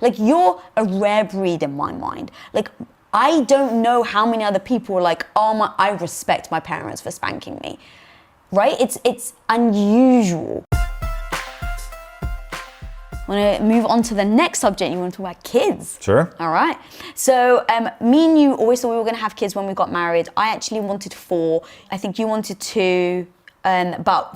Like, you're a rare breed in my mind. Like, I don't know how many other people are like, oh I respect my parents for spanking me, right? It's unusual. I want to move on to the next subject. You want to talk about kids? Sure. All right. So me and you always thought we were going to have kids when we got married. I actually wanted 4. I think you wanted 2. But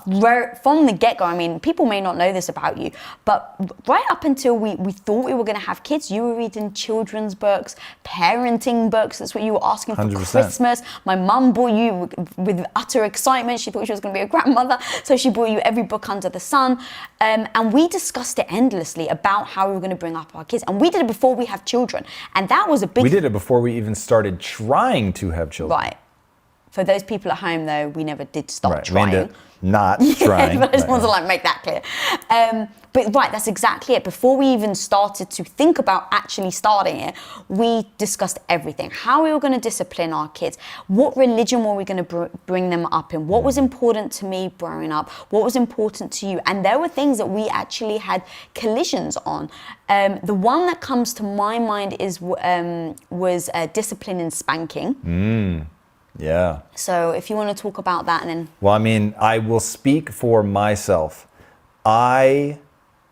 from the get-go, I mean, people may not know this about you, but right up until we thought we were going to have kids, you were reading children's books, parenting books. That's what you were asking for 100%. Christmas. My mum bought you with utter excitement. She thought she was going to be a grandmother, so she bought you every book under the sun. And we discussed it endlessly about how we were going to bring up our kids. And we did it before we have children. And that was a big... We did it before we even started trying to have children. Right. For those people at home, though, we never did stop trying. trying. Not trying. But I just want to make that clear. But right, that's exactly it. Before we even started to think about actually starting it, we discussed everything. How we were going to discipline our kids. What religion were we going to bring them up in? What was important to me growing up? What was important to you? And there were things that we actually had collisions on. The one that comes to my mind was discipline and spanking. Yeah. So if you want to talk about that and then... Well, I mean, I will speak for myself. I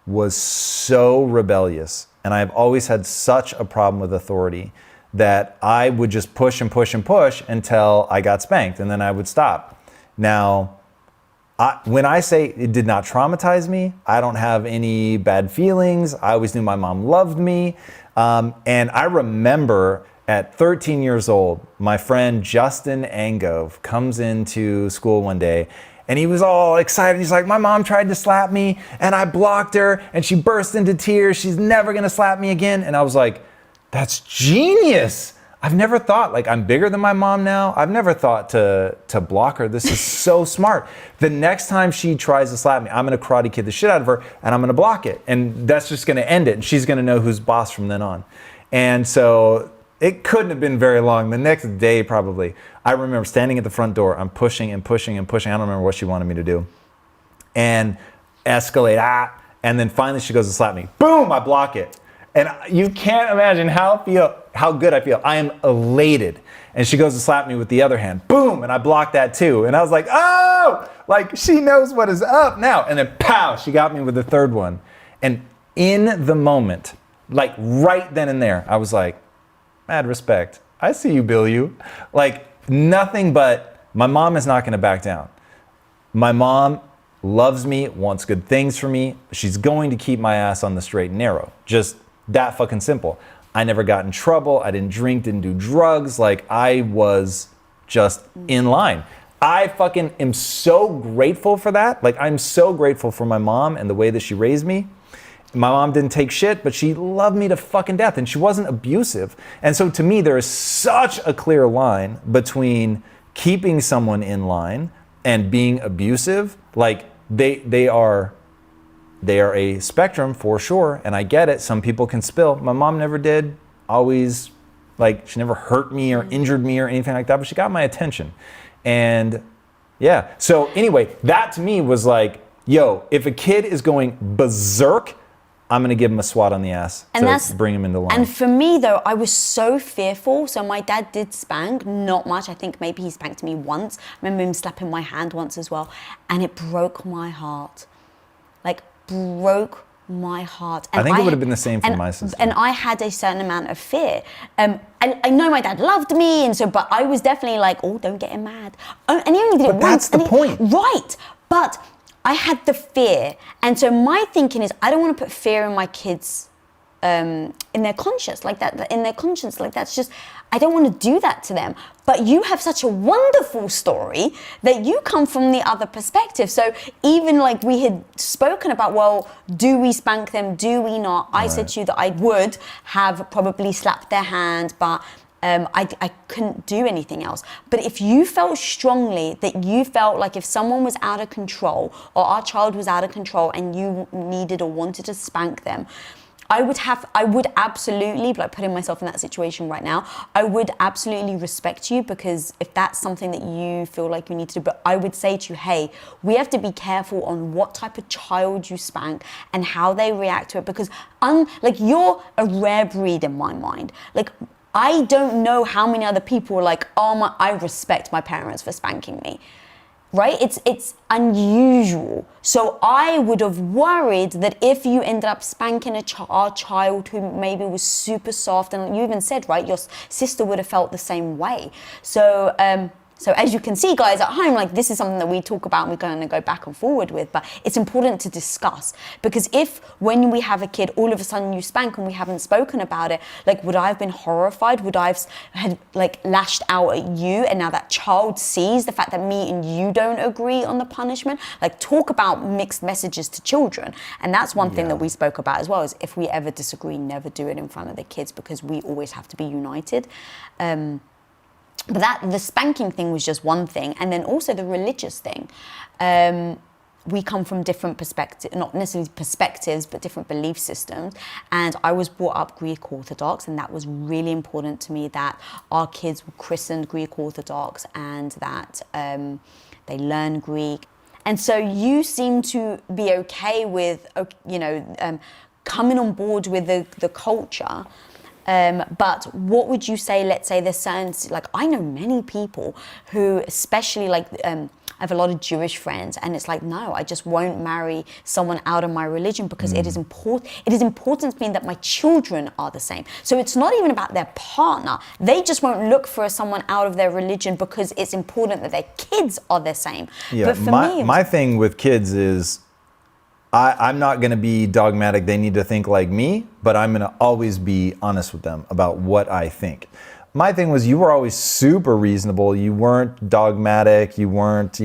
was so rebellious, and I've always had such a problem with authority that I would just push and push and push until I got spanked, and then I would stop. Now, when I say it did not traumatize me, I don't have any bad feelings. I always knew my mom loved me. And I remember... At 13 years old, my friend Justin Angove comes into school one day and he was all excited. He's like, my mom tried to slap me and I blocked her and she burst into tears. She's never gonna slap me again. And I was like, that's genius. I've never thought, like, I'm bigger than my mom now. I've never thought to block her. This is so smart. The next time she tries to slap me, I'm gonna karate kid the shit out of her and I'm gonna block it. And that's just gonna end it. And she's gonna know who's boss from then on. And so, it couldn't have been very long. The next day, probably, I remember standing at the front door. I'm pushing and pushing and pushing. I don't remember what she wanted me to do. And escalate, and then finally she goes to slap me. Boom, I block it. And you can't imagine how good I feel. I am elated. And she goes to slap me with the other hand. Boom, and I block that too. And I was like, oh, like she knows what is up now. And then pow, she got me with the third one. And in the moment, like right then and there, I was like, mad respect. I see you, Bill, you. Like, nothing but my mom is not going to back down. My mom loves me, wants good things for me. She's going to keep my ass on the straight and narrow. Just that fucking simple. I never got in trouble. I didn't drink, didn't do drugs. Like, I was just in line. I fucking am so grateful for that. Like, I'm so grateful for my mom and the way that she raised me. My mom didn't take shit, but she loved me to fucking death, and she wasn't abusive. And so to me, there is such a clear line between keeping someone in line and being abusive. Like, they are a spectrum for sure, and I get it. Some people can spill. My mom never did. Always, like, she never hurt me or injured me or anything like that, but she got my attention. And yeah, so anyway, that to me was like, yo, if a kid is going berserk, I'm going to give him a swat on the ass to bring him into line. And for me, though, I was so fearful. So my dad did spank, not much. I think maybe he spanked me once. I remember him slapping my hand once as well. And it broke my heart. Like, broke my heart. And I think it would have been the same for my sister. And I had a certain amount of fear. I know my dad loved me, and so, but I was definitely like, oh, don't get him mad. And he only did it once. But that's the point. Right. But I had the fear. And so my thinking is, I don't want to put fear in my kids in their conscience like that, that's just, I don't want to do that to them. But you have such a wonderful story that you come from the other perspective. So even like we had spoken about, well, do we spank them? Do we not? I said to you that I would have probably slapped their hand, but I couldn't do anything else. But if you felt strongly that you felt like if someone was out of control or our child was out of control and you needed or wanted to spank them, I would absolutely, like putting myself in that situation right now, I would absolutely respect you, because if that's something that you feel like you need to do, but I would say to you, hey, we have to be careful on what type of child you spank and how they react to it, because like you're a rare breed in my mind. Like I don't know how many other people are like, oh I respect my parents for spanking me. Right? It's unusual. So I would have worried that if you ended up spanking our child who maybe was super soft, and you even said, right, your sister would have felt the same way. So so as you can see, guys at home, like this is something that we talk about and we're going to go back and forward with, but it's important to discuss, because if when we have a kid, all of a sudden you spank and we haven't spoken about it, like would I have been horrified? Would I have had like lashed out at you, and now that child sees the fact that me and you don't agree on the punishment? Like talk about mixed messages to children. And that's one thing that we spoke about as well, is if we ever disagree, never do it in front of the kids, because we always have to be united. But the spanking thing was just one thing. And then also the religious thing. We come from different perspectives, not necessarily perspectives, but different belief systems. And I was brought up Greek Orthodox, and that was really important to me, that our kids were christened Greek Orthodox and that they learn Greek. And so you seem to be okay with, coming on board with the culture. But what would you say, let's say there's certain, like I know many people who, especially like, I have a lot of Jewish friends, and it's like, no, I just won't marry someone out of my religion, because it is important to me that my children are the same. So it's not even about their partner. They just won't look for someone out of their religion because it's important that their kids are the same. Yeah, but for my thing with kids is, I'm not going to be dogmatic. They need to think like me, but I'm going to always be honest with them about what I think. My thing was, you were always super reasonable. You weren't dogmatic. You weren't,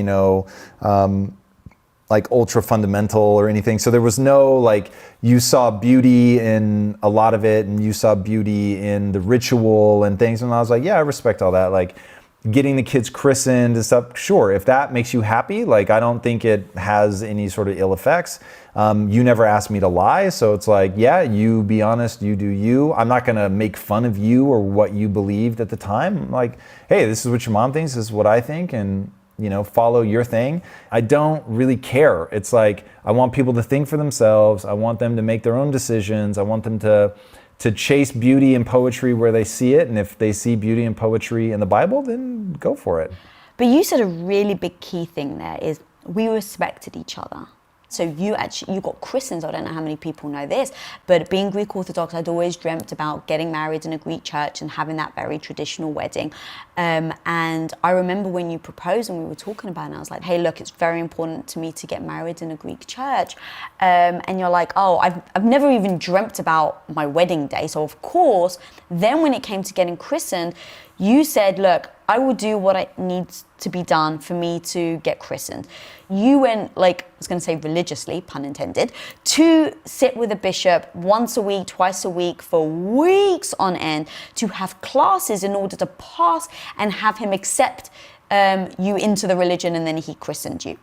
like ultra fundamental or anything. So there was no like, you saw beauty in a lot of it, and you saw beauty in the ritual and things. And I was like, yeah, I respect all that. Like, getting the kids christened and stuff, sure, if that makes you happy, like I don't think it has any sort of ill effects. You never asked me to lie, so it's like, yeah, you be honest, you do you. I'm not gonna make fun of you or what you believed at the time. I'm like, hey, this is what your mom thinks, this is what I think, and follow your thing. I don't really care. It's like, I want people to think for themselves. I want them to make their own decisions. I want them to chase beauty and poetry where they see it. And if they see beauty and poetry in the Bible, then go for it. But you said a really big key thing there is we respected each other. So you got christened. I don't know how many people know this, but being Greek Orthodox, I'd always dreamt about getting married in a Greek church and having that very traditional wedding. And I remember when you proposed and we were talking about it, and I was like, hey, look, it's very important to me to get married in a Greek church. And you're like, oh, I've never even dreamt about my wedding day. So of course, then when it came to getting christened, you said, look, I will do what needs to be done for me to get christened. You went, like, I was going to say religiously, pun intended, to sit with a bishop once a week, twice a week for weeks on end, to have classes in order to pass and have him accept you into the religion, and then he christened you.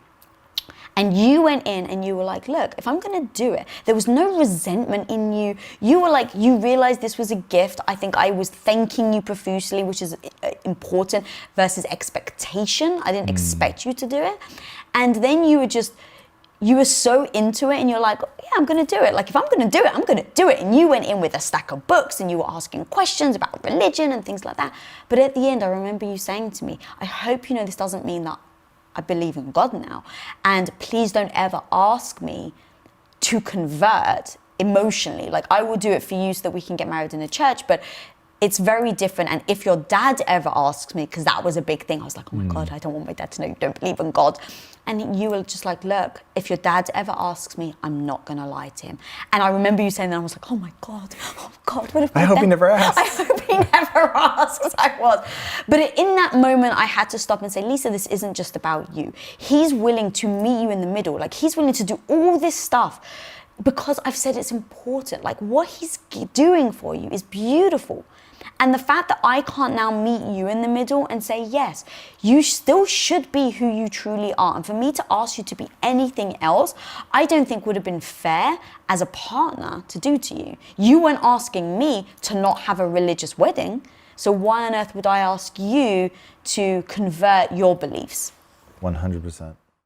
And you went in and you were like, look, if I'm going to do it, there was no resentment in you. You were like, you realized this was a gift. I think I was thanking you profusely, which is important, versus expectation. I didn't expect you to do it. And then you were so into it, and you're like, yeah, I'm going to do it. Like, if I'm going to do it, I'm going to do it. And you went in with a stack of books and you were asking questions about religion and things like that. But at the end, I remember you saying to me, I hope you know this doesn't mean that I believe in God now. And please don't ever ask me to convert emotionally. Like, I will do it for you so that we can get married in a church, but it's very different. And if your dad ever asks me, because that was a big thing, I was like, oh my God, I don't want my dad to know you don't believe in God. And you were just like, look, if your dad ever asks me, I'm not going to lie to him. And I remember you saying that, I was like, oh my God, what if I hope he never asks. I hope he never asks. I was. But in that moment, I had to stop and say, Lisa, this isn't just about you. He's willing to meet you in the middle. Like, he's willing to do all this stuff because I've said it's important. Like, what he's doing for you is beautiful. And the fact that I can't now meet you in the middle and say, yes, you still should be who you truly are. And for me to ask you to be anything else, I don't think would have been fair as a partner to do to you. You weren't asking me to not have a religious wedding. So why on earth would I ask you to convert your beliefs? 100%.